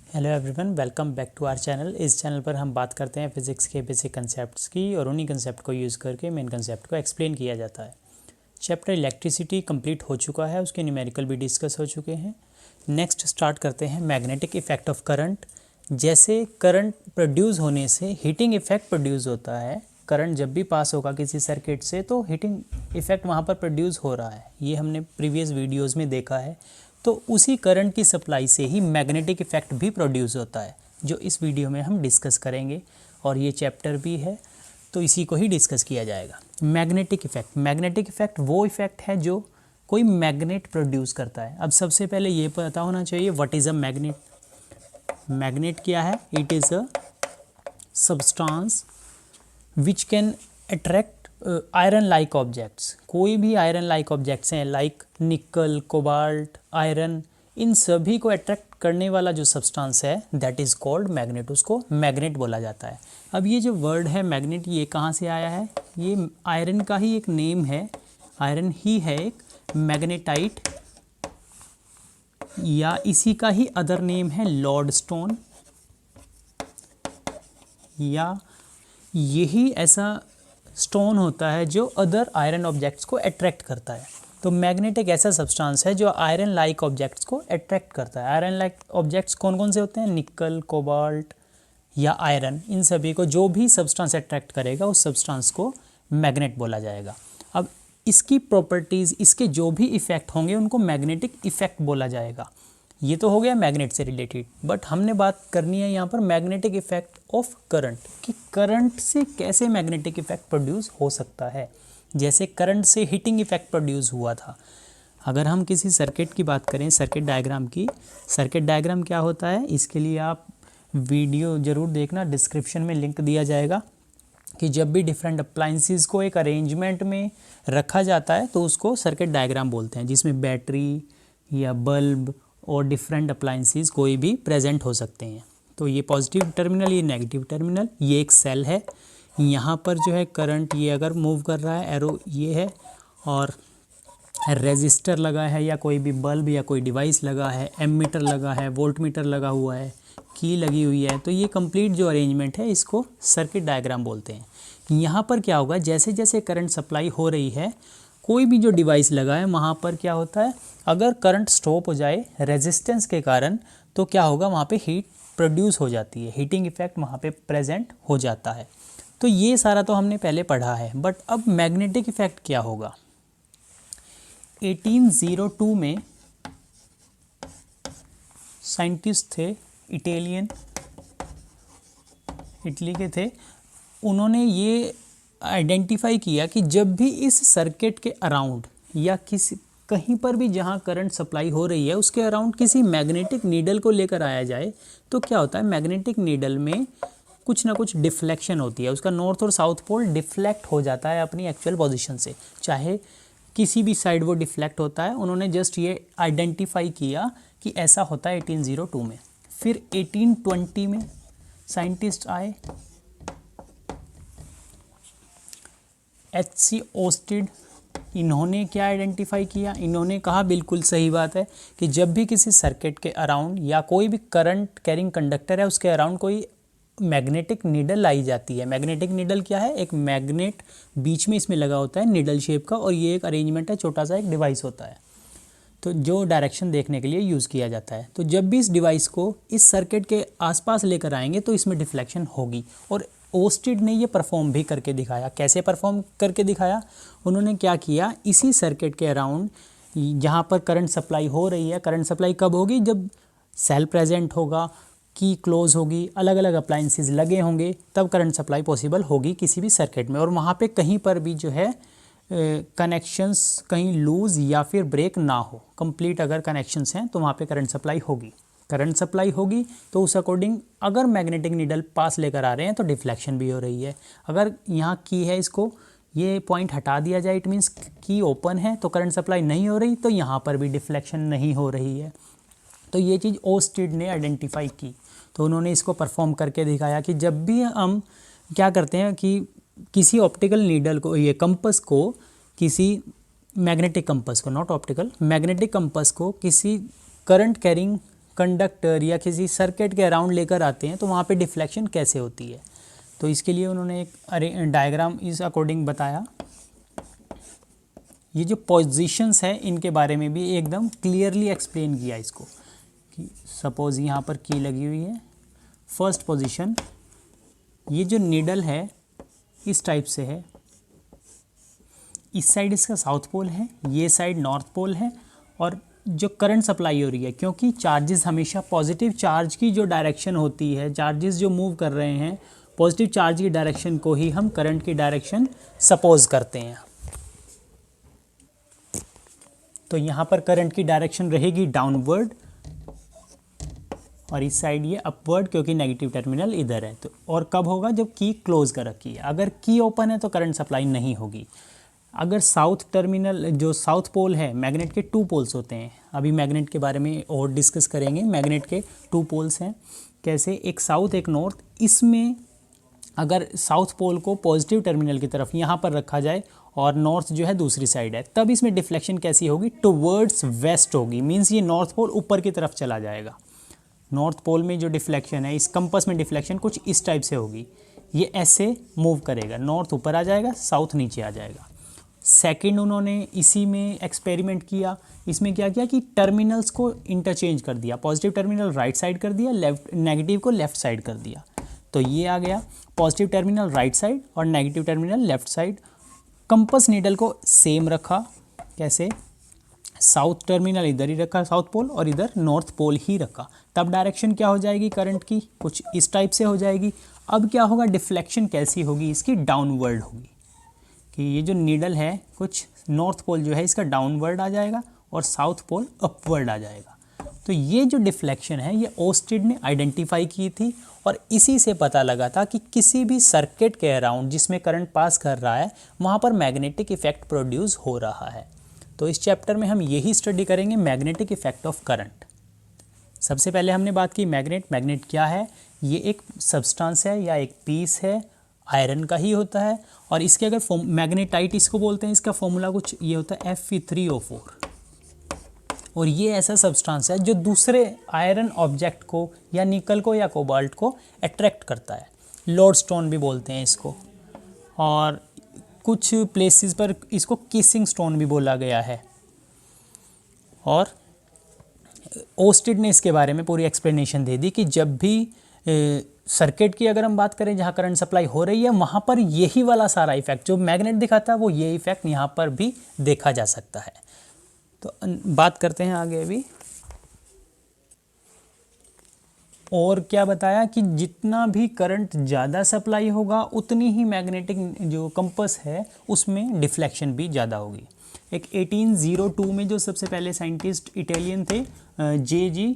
Hello everyone, welcome back to our channel. इस channel पर हम बात करते हैं फिज़िक्स के बेसिक कंसेप्ट्स की और उन्हीं कंसेप्ट को यूज़ करके मेन कंसेप्ट को एक्सप्लेन किया जाता है। चैप्टर इलेक्ट्रिसिटी कंप्लीट हो चुका है, उसके न्यूमेरिकल भी डिस्कस हो चुके हैं। नेक्स्ट स्टार्ट करते हैं मैग्नेटिक इफेक्ट ऑफ करंट। जैसे करंट प्रोड्यूस होने से हीटिंग इफेक्ट प्रोड्यूस होता है, करंट जब भी पास होगा किसी सर्किट से तो हीटिंग इफेक्ट वहाँ पर प्रोड्यूस हो रहा है, ये हमने प्रीवियस वीडियोज़ में देखा है। तो उसी करंट की सप्लाई से ही मैग्नेटिक इफेक्ट भी प्रोड्यूस होता है, जो इस वीडियो में हम डिस्कस करेंगे। और ये चैप्टर भी है तो इसी को ही डिस्कस किया जाएगा। मैग्नेटिक इफेक्ट वो इफेक्ट है जो कोई मैग्नेट प्रोड्यूस करता है। अब सबसे पहले ये पता होना चाहिए what is a magnet. Magnet क्या है? It is a substance which can attract iron like objects. कोई भी आयरन लाइक ऑब्जेक्ट्स हैं लाइक निकल, कोबाल्ट, आयरन, इन सभी को अट्रैक्ट करने वाला जो सब्सटेंस है दैट इज़ कॉल्ड मैग्नेट, उसको मैग्नेट बोला जाता है। अब ये जो वर्ड है मैग्नेट, ये कहाँ से आया है? ये आयरन का ही एक नेम है, आयरन ही है एक मैग्नेटाइट, या इसी का ही अदर नेम है लॉर्डस्टोन, या यही ऐसा स्टोन होता है जो अदर आयरन ऑब्जेक्ट्स को अट्रैक्ट करता है। तो मैग्नेट एक ऐसा सब्सटेंस है जो आयरन लाइक ऑब्जेक्ट्स को अट्रैक्ट करता है। आयरन लाइक ऑब्जेक्ट्स कौन कौन से होते हैं? निकल, कोबाल्ट या आयरन, इन सभी को जो भी सब्सटेंस अट्रैक्ट करेगा उस सब्सटेंस को मैग्नेट बोला जाएगा। अब इसकी प्रॉपर्टीज़, इसके जो भी इफ़ेक्ट होंगे उनको मैग्नेटिक इफ़ेक्ट बोला जाएगा। ये तो हो गया मैग्नेट से रिलेटेड, बट हमने बात करनी है यहाँ पर मैग्नेटिक इफेक्ट ऑफ करंट, कि करंट से कैसे मैग्नेटिक इफेक्ट प्रोड्यूस हो सकता है। जैसे करंट से हीटिंग इफेक्ट प्रोड्यूस हुआ था। अगर हम किसी सर्किट की बात करें, सर्किट डायग्राम की, सर्किट डायग्राम क्या होता है इसके लिए आप वीडियो ज़रूर देखना, डिस्क्रिप्शन में लिंक दिया जाएगा। कि जब भी डिफरेंट अप्लाइंसेस को एक अरेंजमेंट में रखा जाता है तो उसको सर्किट डायग्राम बोलते हैं, जिसमें बैटरी या बल्ब और डिफरेंट अप्लाइंसेस कोई भी प्रेजेंट हो सकते हैं। तो ये पॉजिटिव टर्मिनल, ये नेगेटिव टर्मिनल, ये एक सेल है। यहाँ पर जो है करंट ये अगर मूव कर रहा है, एरो ये है, और रेजिस्टर लगा है या कोई भी बल्ब या कोई डिवाइस लगा है, एमीटर लगा है, वोल्ट मीटर लगा हुआ है, की लगी हुई है। तो ये कंप्लीट जो अरेंजमेंट है इसको सर्किट डायग्राम बोलते हैं। यहाँ पर क्या होगा, जैसे जैसे करंट सप्लाई हो रही है, कोई भी जो डिवाइस लगा है वहाँ पर क्या होता है, अगर करंट स्टॉप हो जाए रेजिस्टेंस के कारण तो क्या होगा, वहाँ पे हीट प्रोड्यूस हो जाती है, हीटिंग इफेक्ट वहाँ पे प्रेजेंट हो जाता है। तो ये सारा तो हमने पहले पढ़ा है, बट अब मैग्नेटिक इफेक्ट क्या होगा। 1802 में साइंटिस्ट थे, इटली के थे, उन्होंने ये आइडेंटिफाई किया कि जब भी इस सर्किट के अराउंड या किसी कहीं पर भी जहाँ करंट सप्लाई हो रही है उसके अराउंड किसी मैग्नेटिक नीडल को लेकर आया जाए तो क्या होता है, मैग्नेटिक नीडल में कुछ ना कुछ डिफ्लेक्शन होती है, उसका नॉर्थ और साउथ पोल डिफ्लेक्ट हो जाता है अपनी एक्चुअल पोजीशन से, चाहे किसी भी साइड वो डिफ्लेक्ट होता है। उन्होंने जस्ट ये आइडेंटिफाई किया कि ऐसा होता है 1802 में। फिर 1820 में साइंटिस्ट आए, H.C. ओस्टिड, इन्होंने क्या आइडेंटिफाई किया, इन्होंने कहा बिल्कुल सही बात है कि जब भी किसी सर्किट के अराउंड या कोई भी करंट कैरिंग कंडक्टर है उसके अराउंड कोई मैग्नेटिक नीडल लाई जाती है। मैग्नेटिक नीडल क्या है, एक मैग्नेट बीच में इसमें लगा होता है नीडल शेप का, और ये एक अरेंजमेंट है, छोटा सा एक डिवाइस होता है, तो जो डायरेक्शन देखने के लिए यूज़ किया जाता है। तो जब भी इस डिवाइस को इस सर्किट के आसपास लेकर आएंगे तो इसमें डिफ्लेक्शन होगी, और ओस्टिड ने ये परफॉर्म भी करके दिखाया। कैसे परफॉर्म करके दिखाया, उन्होंने क्या किया, इसी सर्किट के अराउंड जहाँ पर करंट सप्लाई हो रही है, करंट सप्लाई कब होगी, जब सेल प्रेजेंट होगा, की क्लोज होगी, अलग अलग अप्लाइंसेस लगे होंगे, तब करंट सप्लाई पॉसिबल होगी किसी भी सर्किट में। और वहाँ पे कहीं पर भी जो है कनेक्शंस कहीं लूज़ या फिर ब्रेक ना हो, कंप्लीट अगर कनेक्शंस हैं तो वहाँ पे करंट सप्लाई होगी। करंट सप्लाई होगी तो उस अकॉर्डिंग अगर मैग्नेटिक नीडल पास लेकर आ रहे हैं तो डिफ्लेक्शन भी हो रही है। अगर यहाँ की है, इसको ये पॉइंट हटा दिया जाए, इट मीन्स की ओपन है तो करंट सप्लाई नहीं हो रही, तो यहाँ पर भी डिफ्लेक्शन नहीं हो रही है। तो ये चीज़ ओस्टिड ने आइडेंटिफाई की, तो उन्होंने इसको परफॉर्म करके दिखाया कि जब भी हम क्या करते हैं कि किसी ऑप्टिकल नीडल को, ये कंपस को, किसी मैग्नेटिक कंपस को, नॉट ऑप्टिकल, मैग्नेटिक कंपस को किसी करंट कैरिंग कंडक्टर या किसी सर्किट के अराउंड लेकर आते हैं तो वहाँ पे डिफ्लेक्शन कैसे होती है। तो इसके लिए उन्होंने एक डायग्राम इस अकॉर्डिंग बताया। ये जो पोजीशंस है इनके बारे में भी एकदम क्लियरली एक्सप्लेन किया इसको, कि सपोज़ यहाँ पर की लगी हुई है, फर्स्ट पोजीशन, ये जो नीडल है इस टाइप से है, इस साइड इसका साउथ पोल है, ये साइड नॉर्थ पोल है, और जो करंट सप्लाई हो रही है, क्योंकि चार्जेस हमेशा पॉजिटिव चार्ज की जो डायरेक्शन होती है, चार्जेस जो मूव कर रहे हैं पॉजिटिव चार्ज की डायरेक्शन को ही हम करंट की डायरेक्शन सपोज करते हैं। तो यहाँ पर करंट की डायरेक्शन रहेगी डाउनवर्ड और इस साइड ये अपवर्ड, क्योंकि नेगेटिव टर्मिनल इधर है। तो और कब होगा, जब की क्लोज कर रखी है। अगर की ओपन है तो करंट सप्लाई नहीं होगी। अगर साउथ टर्मिनल, जो साउथ पोल है, मैग्नेट के 2 पोल्स होते हैं, अभी मैग्नेट के बारे में और डिस्कस करेंगे। मैग्नेट के 2 पोल्स हैं, कैसे, एक साउथ एक नॉर्थ। इसमें अगर साउथ पोल को पॉजिटिव टर्मिनल की तरफ यहाँ पर रखा जाए और नॉर्थ जो है दूसरी साइड है, तब इसमें डिफ्लेक्शन कैसी होगी, टुवर्ड्स वेस्ट होगी। मीन्स ये नॉर्थ पोल ऊपर की तरफ चला जाएगा। नॉर्थ पोल में जो डिफ्लेक्शन है, इस कंपस में डिफ्लेक्शन कुछ इस टाइप से होगी, ये ऐसे मूव करेगा, नॉर्थ ऊपर आ जाएगा, साउथ नीचे आ जाएगा। सेकंड उन्होंने इसी में एक्सपेरिमेंट किया। इसमें क्या किया कि टर्मिनल्स को इंटरचेंज कर दिया, पॉजिटिव टर्मिनल राइट साइड कर दिया, नेगेटिव को लेफ्ट साइड कर दिया। तो ये आ गया पॉजिटिव टर्मिनल राइट साइड और negative terminal left side. Compass needle को सेम रखा, कैसे, साउथ टर्मिनल इधर ही रखा साउथ पोल, और इधर नॉर्थ पोल ही रखा। तब डायरेक्शन क्या हो जाएगी करंट की, कुछ इस टाइप से हो जाएगी। अब क्या होगा, डिफ्लेक्शन कैसी होगी इसकी, डाउनवर्ड होगी, कि ये जो नीडल है, कुछ नॉर्थ पोल जो है इसका डाउनवर्ड आ जाएगा और साउथ पोल अपवर्ड आ जाएगा। तो ये जो डिफ्लेक्शन है ये ओस्टेड ने आइडेंटिफाई की थी, और इसी से पता लगा था कि किसी भी सर्किट के अराउंड जिसमें करंट पास कर रहा है वहाँ पर मैग्नेटिक इफेक्ट प्रोड्यूस हो रहा है। तो इस चैप्टर में हम यही स्टडी करेंगे, मैग्नेटिक इफेक्ट ऑफ करंट। सबसे पहले हमने बात की मैग्नेट क्या है। ये एक सब्सटेंस है या एक पीस है, आयरन का ही होता है, और इसके अगर मैग्नेटाइट इसको बोलते हैं, इसका फॉर्मूला कुछ ये होता है Fe3O4। और ये ऐसा सब्सटेंस है जो दूसरे आयरन ऑब्जेक्ट को या निकल को या कोबाल्ट को अट्रैक्ट करता है। लोडस्टोन भी बोलते हैं इसको, और कुछ प्लेसेस पर इसको किसिंग स्टोन भी बोला गया है। और ओस्टेड ने इसके बारे में पूरी एक्सप्लेनेशन दे दी कि जब भी सर्किट की अगर हम बात करें जहाँ करंट सप्लाई हो रही है, वहाँ पर यही वाला सारा इफेक्ट जो मैग्नेट दिखाता है वो ये इफेक्ट यहाँ पर भी देखा जा सकता है। तो बात करते हैं आगे भी। और क्या बताया कि जितना भी करंट ज़्यादा सप्लाई होगा उतनी ही मैग्नेटिक जो कंपस है उसमें डिफ्लेक्शन भी ज़्यादा होगी। एक 1802 में जो सबसे पहले साइंटिस्ट इटालियन थे, जे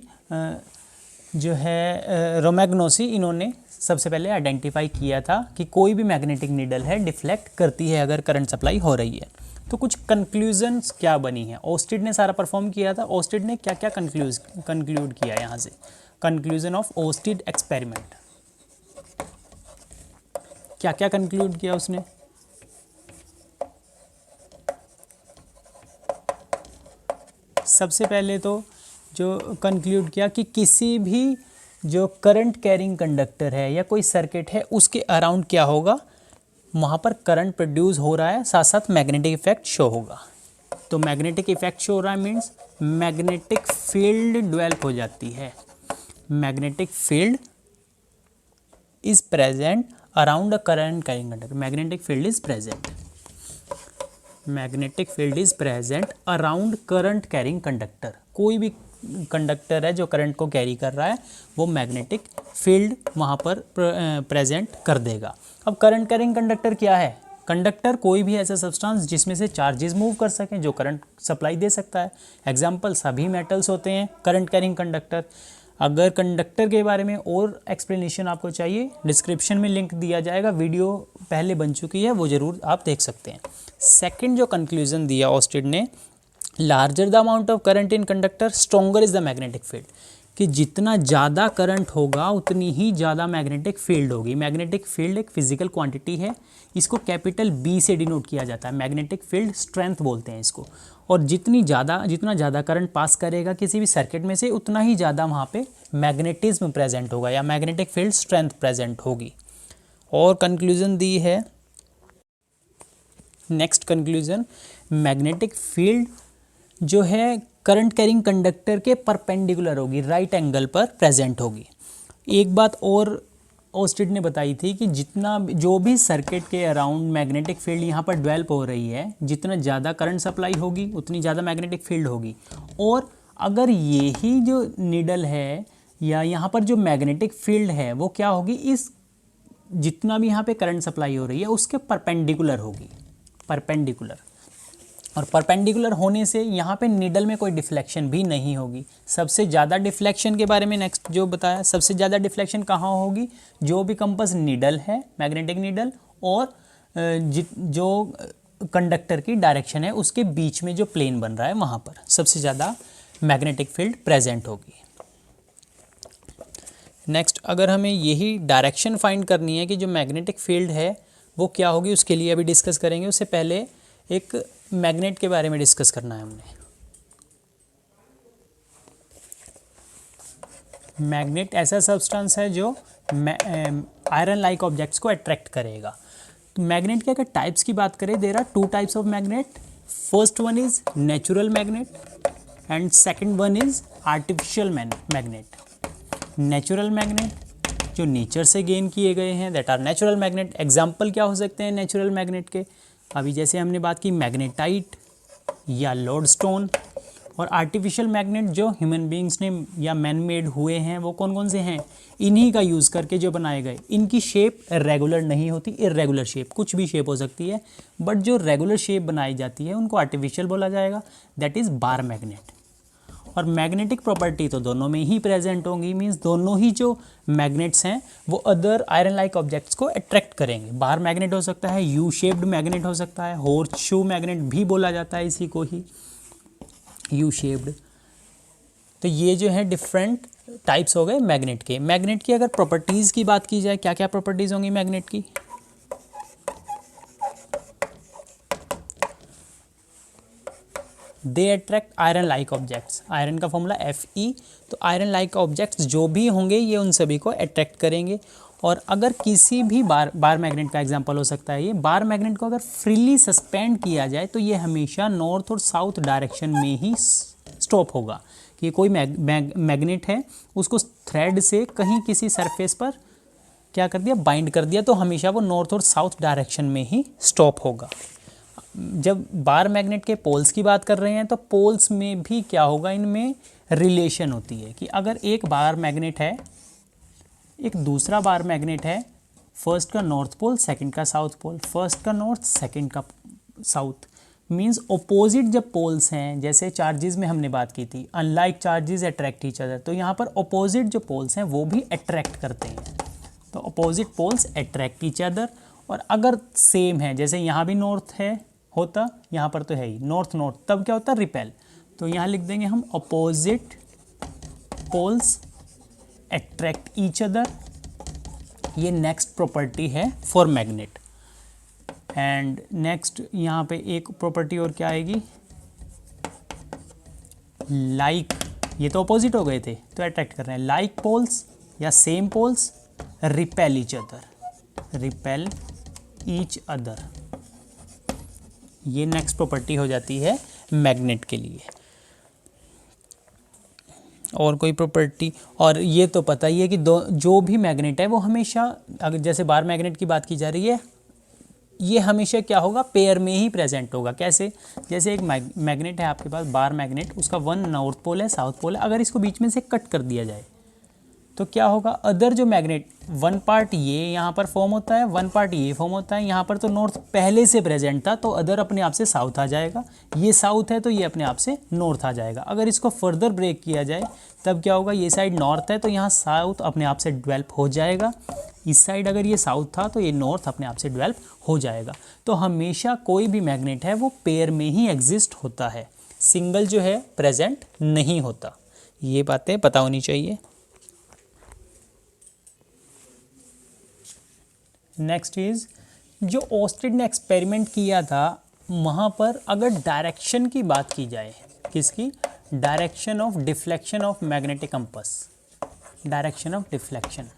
जो है रोमैग्नोसी, इन्होंने सबसे पहले आइडेंटिफाई किया था कि कोई भी मैग्नेटिक नीडल है डिफ्लेक्ट करती है अगर करंट सप्लाई हो रही है। तो कुछ कंक्लूजन्स क्या बनी है, ओस्टेड ने सारा परफॉर्म किया था। ओस्टेड ने क्या क्या कंक्लूड किया यहाँ से, कंक्लूजन ऑफ ओस्टेड एक्सपेरिमेंट, क्या क्या कंक्लूड किया उसने। सबसे पहले तो जो कंक्लूड किया कि किसी भी जो करंट कैरिंग कंडक्टर है या कोई सर्किट है उसके अराउंड क्या होगा, वहाँ पर करंट प्रोड्यूस हो रहा है, साथ साथ मैग्नेटिक इफेक्ट शो होगा। तो मैग्नेटिक इफेक्ट शो हो रहा है मीन्स मैग्नेटिक फील्ड डेवलप हो जाती है। Magnetic field is present around a current carrying conductor. Magnetic field is present, magnetic field is present around current carrying conductor. कोई भी कंडक्टर है जो करंट को कैरी कर रहा है वो मैग्नेटिक फील्ड वहाँ पर प्रेजेंट कर देगा। अब करंट कैरिंग कंडक्टर क्या है, कंडक्टर कोई भी ऐसा सब्सटेंस जिसमें से चार्जेस मूव कर सकें, जो करंट सप्लाई दे सकता है। एग्जाम्पल सभी मेटल्स होते हैं करंट कैरिंग कंडक्टर। अगर कंडक्टर के बारे में और एक्सप्लेनेशन आपको चाहिए, डिस्क्रिप्शन में लिंक दिया जाएगा, वीडियो पहले बन चुकी है, वो ज़रूर आप देख सकते हैं। सेकंड जो कंक्लूजन दिया ओस्टेड ने, larger the amount of current in conductor stronger is the magnetic field, कि जितना ज़्यादा करंट होगा उतनी ही ज़्यादा मैग्नेटिक फील्ड होगी। मैग्नेटिक फील्ड एक फिजिकल क्वांटिटी है, इसको कैपिटल बी से डिनोट किया जाता है, मैग्नेटिक फील्ड स्ट्रेंथ बोलते हैं इसको। और जितना ज़्यादा करंट पास करेगा किसी भी सर्किट में से, उतना ही ज़्यादा वहाँ पे मैग्नेटिज्म प्रेजेंट होगा या मैग्नेटिक फील्ड स्ट्रेंथ प्रेजेंट होगी। और कंक्लूजन दी है, नेक्स्ट कंक्लूजन, मैग्नेटिक फील्ड जो है करंट कैरिंग कंडक्टर के परपेंडिकुलर होगी, राइट एंगल पर प्रेजेंट होगी। एक बात और ओस्टेड ने बताई थी कि जितना जो भी सर्किट के अराउंड मैग्नेटिक फील्ड यहाँ पर डेवलप हो रही है, जितना ज़्यादा करंट सप्लाई होगी उतनी ज़्यादा मैग्नेटिक फील्ड होगी। और अगर यही जो नीडल है या यहाँ पर जो मैग्नेटिक फील्ड है वो क्या होगी, इस जितना भी यहाँ पे करंट सप्लाई हो रही है उसके परपेंडिकुलर होगी, परपेंडिकुलर। और परपेंडिकुलर होने से यहाँ पे नीडल में कोई डिफ्लेक्शन भी नहीं होगी। सबसे ज़्यादा डिफ्लेक्शन के बारे में नेक्स्ट जो बताया, सबसे ज़्यादा डिफ्लेक्शन कहाँ होगी, जो भी कंपास नीडल है, मैग्नेटिक नीडल, और जो कंडक्टर की डायरेक्शन है उसके बीच में जो प्लेन बन रहा है वहाँ पर सबसे ज़्यादा मैग्नेटिक फील्ड प्रेजेंट होगी। नेक्स्ट, अगर हमें यही डायरेक्शन फाइंड करनी है कि जो मैग्नेटिक फील्ड है वो क्या होगी, उसके लिए अभी डिस्कस करेंगे। उससे पहले एक मैग्नेट के बारे में डिस्कस करना है हमने। मैग्नेट ऐसा सब्सटेंस है जो आयरन लाइक ऑब्जेक्ट्स को अट्रैक्ट करेगा। तो मैग्नेट के अगर टाइप्स की बात करें, there are 2 types of magnet. First one is natural magnet and second one is artificial magnet. Natural magnet जो नेचर से गेन किए गए हैं, that are natural magnet. Example क्या हो सकते हैं नेचुरल मैग्नेट के, अभी जैसे हमने बात की मैग्नेटाइट या लोडस्टोन। और आर्टिफिशियल मैग्नेट जो ह्यूमन बींग्स ने या मैन मेड हुए हैं, वो कौन कौन से हैं, इन्हीं का यूज़ करके जो बनाए गए। इनकी शेप रेगुलर नहीं होती, इर्रेगुलर शेप, कुछ भी शेप हो सकती है, बट जो रेगुलर शेप बनाई जाती है उनको आर्टिफिशियल बोला जाएगा, दैट इज़ बार मैग्नेट। और मैग्नेटिक प्रॉपर्टी तो दोनों में ही प्रेजेंट होंगी, मींस दोनों ही जो मैग्नेट्स हैं वो अदर आयरन लाइक ऑब्जेक्ट्स को अट्रैक्ट करेंगे। बार मैग्नेट हो सकता है, यू शेप्ड मैग्नेट हो सकता है, हॉर्स शू मैग्नेट भी बोला जाता है इसी को ही, यू शेप्ड। तो ये जो है डिफरेंट टाइप्स हो गए मैग्नेट के। मैग्नेट की अगर प्रॉपर्टीज़ की बात की जाए, क्या क्या प्रॉपर्टीज़ होंगी मैग्नेट की, they attract iron like objects, iron का फॉर्मूला Fe। तो आयरन लाइक ऑब्जेक्ट्स जो भी होंगे ये उन सभी को अट्रैक्ट करेंगे। और अगर किसी भी बार मैग्नेट का एग्जांपल हो सकता है, ये बार मैग्नेट को अगर फ्रीली सस्पेंड किया जाए तो ये हमेशा नॉर्थ और साउथ डायरेक्शन में ही स्टॉप होगा। कि कोई मैग्नेट है, उसको थ्रेड से कहीं किसी सरफेस पर क्या कर दिया, बाइंड कर दिया, तो हमेशा वो नॉर्थ और साउथ डायरेक्शन में ही स्टॉप होगा। जब बार मैग्नेट के पोल्स की बात कर रहे हैं तो पोल्स में भी क्या होगा, इनमें रिलेशन होती है कि अगर एक बार मैग्नेट है, एक दूसरा बार मैग्नेट है, फर्स्ट का नॉर्थ पोल सेकंड का साउथ पोल, फर्स्ट का नॉर्थ सेकंड का साउथ, मींस ऑपोजिट जब पोल्स हैं, जैसे चार्जेस में हमने बात की थी, unlike charges attract each other, तो यहाँ पर ऑपोजिट जो पोल्स हैं वो भी अट्रैक्ट करते हैं, तो opposite poles attract each other. और अगर सेम है, जैसे यहाँ भी नॉर्थ है होता, यहाँ पर तो है ही नॉर्थ नॉर्थ, तब क्या होता है, रिपेल। तो यहाँ लिख देंगे हम opposite poles attract each other. ये नेक्स्ट प्रॉपर्टी है फॉर मैग्नेट। एंड नेक्स्ट यहाँ पे एक प्रॉपर्टी और क्या आएगी, लाइक, ये तो अपोजिट हो गए थे तो अट्रैक्ट कर रहे हैं, लाइक पोल्स या same poles repel each other, repel each other. ये नेक्स्ट प्रॉपर्टी हो जाती है मैग्नेट के लिए। और कोई प्रॉपर्टी, और ये तो पता ही है कि जो भी मैग्नेट है वो हमेशा, अगर जैसे बार मैग्नेट की बात की जा रही है, ये हमेशा क्या होगा, पेयर में ही प्रेजेंट होगा। कैसे, जैसे एक मैग्नेट है आपके पास, बार मैग्नेट, उसका वन नॉर्थ पोल है, साउथ पोल है, अगर इसको बीच में से कट कर दिया जाए तो क्या होगा, अदर जो मैग्नेट, वन पार्ट ये यहाँ पर फॉर्म होता है, वन पार्ट ये फॉर्म होता है, यहाँ पर तो नॉर्थ पहले से प्रेजेंट था तो अदर अपने आप से साउथ आ जाएगा, ये साउथ है तो ये अपने आप से नॉर्थ आ जाएगा। अगर इसको फर्दर ब्रेक किया जाए तब क्या होगा, ये साइड नॉर्थ है तो यहाँ साउथ अपने आप से डेवलप हो जाएगा, इस साइड अगर ये साउथ था तो ये नॉर्थ अपने आप से डेवलप हो जाएगा। तो हमेशा कोई भी मैग्नेट है वो पेयर में ही एग्जिस्ट होता है, सिंगल जो है प्रेजेंट नहीं होता। ये बातें पता होनी चाहिए। नेक्स्ट इज, जो ऑस्टेड ने एक्सपेरिमेंट किया था वहाँ पर अगर डायरेक्शन की बात की जाए, किसकी, direction of deflection of magnetic compass, direction of deflection,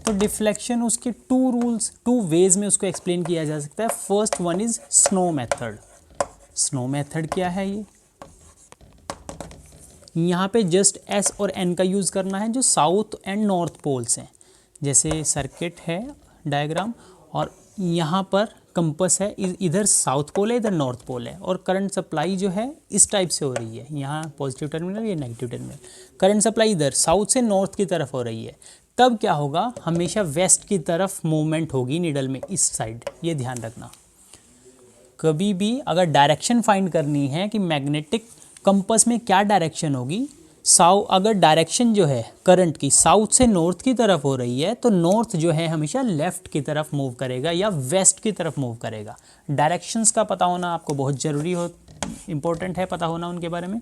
तो डिफ्लेक्शन उसके टू रूल्स, टू वेज में उसको एक्सप्लेन किया जा सकता है। First one is snow method. Snow method क्या है, ये यहाँ पे जस्ट एस और एन का यूज़ करना है जो साउथ एंड नॉर्थ पोल्स हैं। जैसे सर्किट है डायग्राम, और यहाँ पर कंपास है, इधर साउथ पोल है, इधर नॉर्थ पोल है, और करंट सप्लाई जो है इस टाइप से हो रही है, यहाँ पॉजिटिव टर्मिनल, ये नेगेटिव टर्मिनल। करंट सप्लाई इधर साउथ से नॉर्थ की तरफ हो रही है, तब क्या होगा, हमेशा वेस्ट की तरफ मूवमेंट होगी नीडल में, इस साइड, ये ध्यान रखना। कभी भी अगर डायरेक्शन फाइंड करनी है कि मैग्नेटिक कंपास में क्या डायरेक्शन होगी, अगर डायरेक्शन जो है करंट की साउथ से नॉर्थ की तरफ हो रही है, तो नॉर्थ जो है हमेशा लेफ़्ट की तरफ मूव करेगा या वेस्ट की तरफ मूव करेगा। डायरेक्शंस का पता होना आपको बहुत ज़रूरी हो, इम्पोर्टेंट है पता होना उनके बारे में।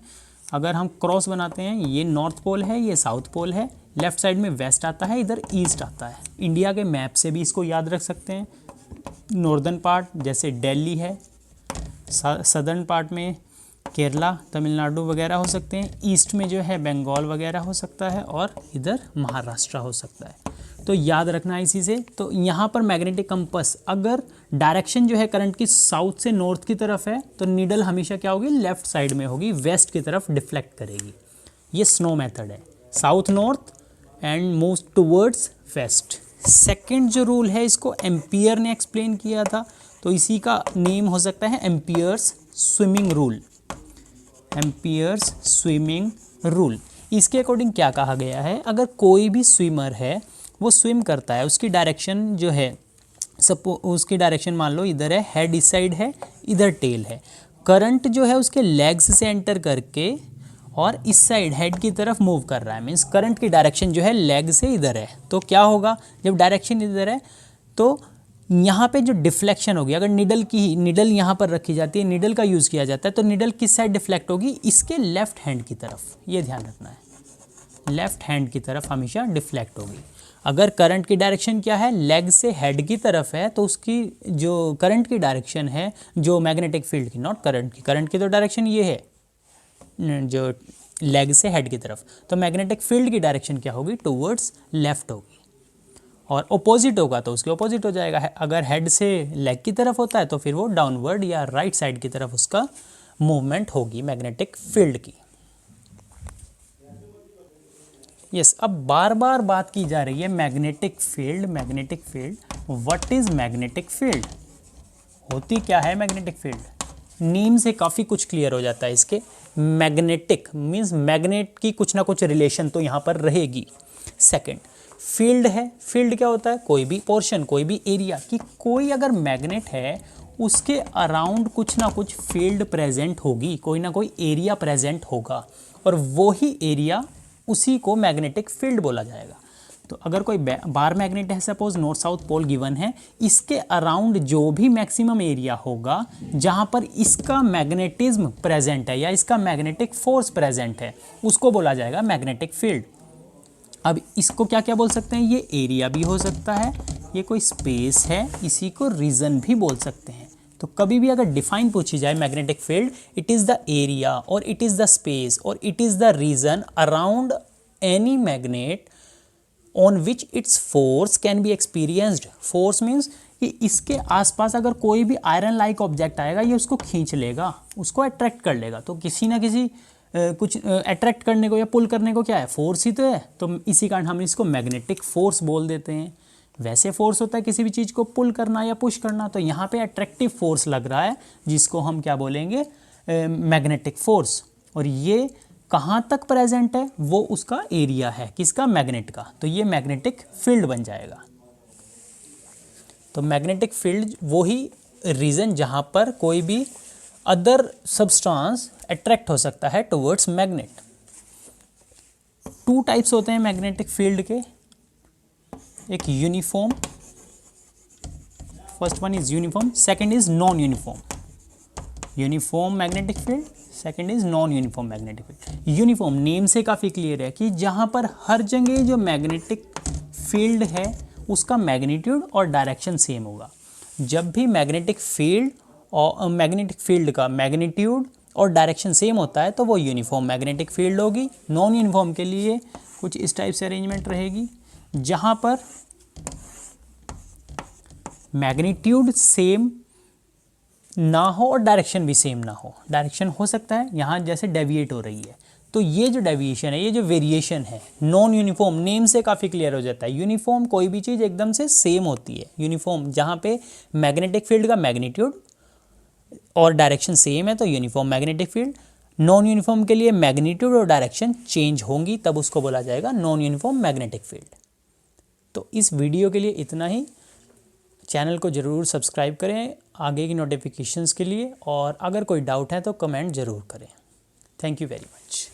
अगर हम क्रॉस बनाते हैं, ये नॉर्थ पोल है, ये साउथ पोल है, लेफ़्ट साइड में वेस्ट आता है, इधर ईस्ट आता है। इंडिया के मैप से भी इसको याद रख सकते हैं। नॉर्दर्न पार्ट जैसे दिल्ली है, सदर्न पार्ट में केरला, तमिलनाडु वगैरह हो सकते हैं, ईस्ट में जो है बंगाल वगैरह हो सकता है, और इधर महाराष्ट्र हो सकता है। तो याद रखना है इसी से। तो यहाँ पर मैग्नेटिक कंपास, अगर डायरेक्शन जो है करंट की साउथ से नॉर्थ की तरफ है, तो नीडल हमेशा क्या होगी, लेफ्ट साइड में होगी, वेस्ट की तरफ डिफ्लेक्ट करेगी। ये स्नो मेथड है, south north end move towards west. Second जो रूल है, इसको एम्पियर ने एक्सप्लेन किया था, तो इसी का नेम हो सकता है amperes swimming rule. Amperes swimming rule, इसके अकॉर्डिंग क्या कहा गया है, अगर कोई भी स्विमर है वो स्विम करता है, उसकी डायरेक्शन जो है, उसकी डायरेक्शन मान लो इधर है, हेड इस साइड है, इधर टेल है, करंट जो है उसके लेग्स से एंटर करके और इस साइड हेड की तरफ मूव कर रहा है, मीन्स करंट की डायरेक्शन जो है लेग से इधर है, तो क्या होगा, जब डायरेक्शन इधर है तो यहाँ पे जो डिफ्लेक्शन होगी, अगर निडल यहाँ पर रखी जाती है, निडल का यूज़ किया जाता है, तो निडल किस साइड डिफ्लेक्ट होगी, इसके लेफ्ट हैंड की तरफ, ये ध्यान रखना है, लेफ्ट हैंड की तरफ हमेशा डिफ्लेक्ट होगी। अगर करंट की डायरेक्शन क्या है, लेग से हेड की तरफ है, तो उसकी जो करंट की डायरेक्शन है, जो मैग्नेटिक फील्ड की, नॉट करंट की तो डायरेक्शन ये है जो लेग से हेड की तरफ, तो मैग्नेटिक फील्ड की डायरेक्शन क्या होगी, टूवर्ड्स लेफ्ट होगी। और अपोजिट होगा तो उसके अपोजिट हो जाएगा। अगर हेड से लेग की तरफ होता है तो फिर वो डाउनवर्ड या राइट साइड की तरफ उसका मूवमेंट होगी मैग्नेटिक फील्ड की। यस, अब बार बार बात की जा रही है magnetic field, magnetic field. What is magnetic field, होती क्या है मैग्नेटिक फील्ड, नेम से काफ़ी कुछ क्लियर हो जाता है इसके। मैग्नेटिक मीन्स मैग्नेट की कुछ ना कुछ रिलेशन तो यहाँ पर रहेगी। सेकंड, फील्ड है, फील्ड क्या होता है, कोई भी पोर्शन, कोई भी एरिया की, कोई अगर मैग्नेट है उसके अराउंड कुछ ना कुछ फील्ड प्रेजेंट होगी, कोई ना कोई एरिया प्रेजेंट होगा, और वो ही एरिया उसी को मैग्नेटिक फील्ड बोला जाएगा। तो अगर कोई बार मैग्नेट है, suppose north south pole given है, इसके अराउंड जो भी मैक्सिमम एरिया होगा जहाँ पर इसका मैग्नेटिज्म प्रेजेंट है या इसका मैग्नेटिक फोर्स प्रेजेंट है, उसको बोला जाएगा मैग्नेटिक फील्ड। अब इसको क्या क्या बोल सकते हैं, ये एरिया भी हो सकता है, ये कोई स्पेस है, इसी को रीजन भी बोल सकते हैं। तो कभी भी अगर डिफाइन पूछी जाए magnetic field, it is the area और इट इज़ द स्पेस और it is the region around any magnet on which its force can be experienced. Force means कि इसके आसपास अगर कोई भी आयरन लाइक ऑब्जेक्ट आएगा, ये उसको खींच लेगा, उसको अट्रैक्ट कर लेगा। तो किसी ना किसी कुछ अट्रैक्ट करने को या पुल करने को क्या है, फोर्स ही तो है, तो इसी कारण हम इसको मैग्नेटिक फोर्स बोल देते हैं। वैसे फोर्स होता है किसी भी चीज़ को पुल करना या पुश करना, तो यहाँ पे अट्रैक्टिव फोर्स लग रहा है जिसको हम क्या बोलेंगे, मैग्नेटिक फोर्स। और ये कहाँ तक प्रेजेंट है, वो उसका एरिया है, किसका, मैग्नेट का, तो ये मैग्नेटिक फील्ड बन जाएगा। तो मैग्नेटिक फील्ड वो ही रीजन जहाँ पर कोई भी अदर सब्सटेंस अट्रैक्ट हो सकता है टुवर्ड्स मैग्नेट। टू टाइप्स होते हैं मैग्नेटिक फील्ड के, एक uniform, first one is uniform, second is non uniform. Uniform magnetic field, second is non uniform magnetic field. Uniform name से काफ़ी क्लियर है कि जहाँ पर हर जगह जो मैग्नेटिक फील्ड है उसका मैग्नीट्यूड और डायरेक्शन सेम होगा। जब भी मैग्नेटिक फील्ड और मैग्नेटिक फील्ड का मैग्नीट्यूड और डायरेक्शन सेम होता है तो वो यूनिफॉर्म मैग्नेटिक फील्ड होगी। नॉन यूनिफॉर्म के लिए कुछ इस टाइप से अरेंजमेंट रहेगी, जहाँ पर मैग्नीट्यूड सेम ना हो और डायरेक्शन भी सेम ना हो। डायरेक्शन हो सकता है यहाँ जैसे डेविएट हो रही है, तो ये जो डेविएशन है, ये जो वेरिएशन है, नॉन यूनिफॉर्म नेम से काफ़ी क्लियर हो जाता है। यूनिफॉर्म कोई भी चीज़ एकदम से सेम होती है। यूनिफॉर्म जहाँ पे मैग्नेटिक फील्ड का मैग्नीट्यूड और डायरेक्शन सेम है तो uniform magnetic field. Non uniform के लिए मैग्नीट्यूड और डायरेक्शन चेंज होंगी, तब उसको बोला जाएगा नॉन यूनिफॉर्म मैग्नेटिक फील्ड। तो इस वीडियो के लिए इतना ही। चैनल को ज़रूर सब्सक्राइब करें आगे की नोटिफिकेशंस के लिए, और अगर कोई डाउट है तो कमेंट ज़रूर करें। Thank you very much.